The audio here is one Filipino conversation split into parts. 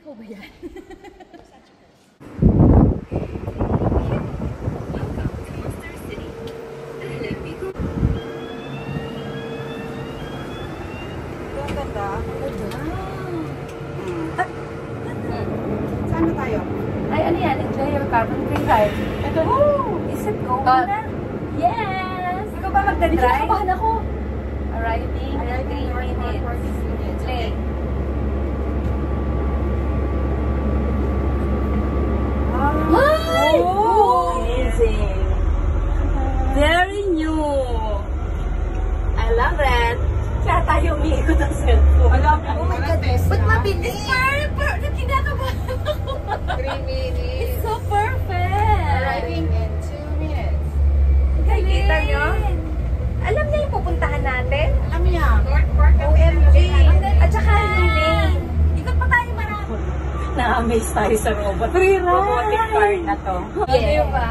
ikaw ba yan? Saan na tayo? Ay, ano yan? Enjoy your carbon free ride. Ito. Is it going na? Yes! Ikaw ba magdadrive? Kinakabahan ako. Arriving in 3 minutes. Play. Ay! Amazing. Very new. I love it. Kaya tayo umiikot ang cellphone. Oh my goodness. Ba't mabilis? Kinakabahan ako. 3 minutes. It's so perfect. Arriving in 2 minutes. Nakikita nyo? Alam niya yung pupuntahan natin? Alam niya. OMG! At saka yung lane. Ikot pa tayo marami. Na-amaze tayo sa robot. Robotic car na to. Yeah. Diba?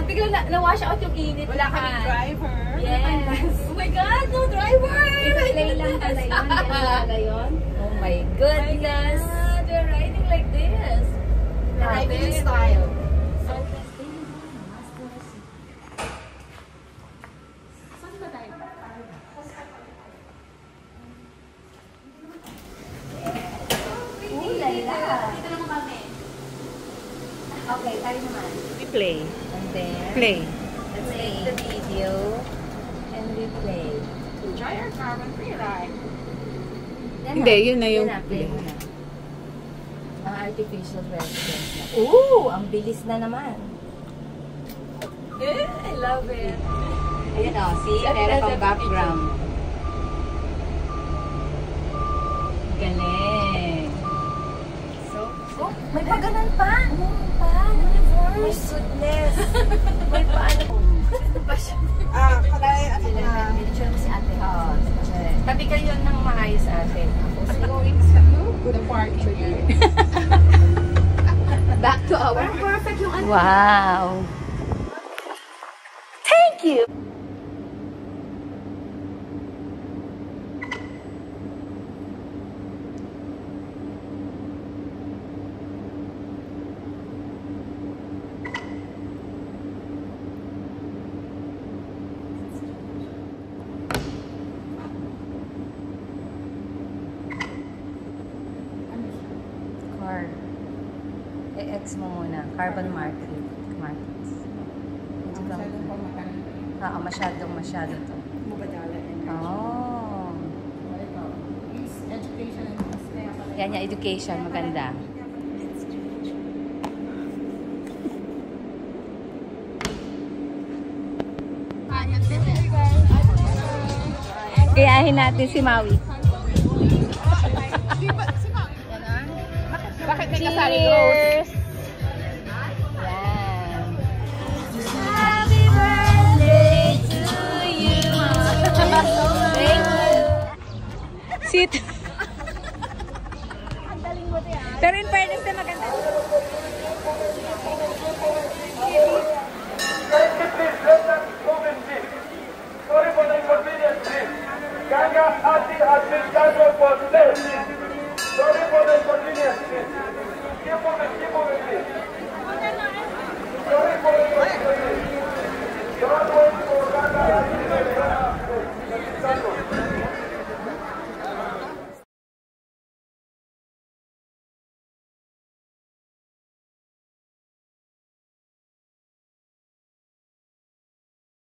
Biglang na-wash out yung init. Wala kaming driver. Yes. Oh my God, no driver! Play lang pala yun. Yan pala yun. Oh my goodness. They're riding like this. Arriving in style. Okay, tayo naman. We play. And then, Play. let's take the video and we play. Enjoy your carbon free ride. Hindi, yun na yung play mo na. Ang artificial residence na. Ooh! Ang bilis na naman. I love it. Ayan o, see? Meron pang background. Galing. So, oh, may paganan pa. My goodness. May paano. Kalay, Picture mo si ate. Tabi kayo ng maayos ate. Ako si going to the park here. back to our... Perfect yung ano. Wow. Thank you. I-X mo muna. Carbon markings. Masyado to. Oh. Yan yung education. Maganda. Kayahin natin si Maui. Bakit may kasali rose? Happy birthday to you. Thank you. sit. Pero in fairness na maganda. Sorry for the inconvenience. Ganga Ati has been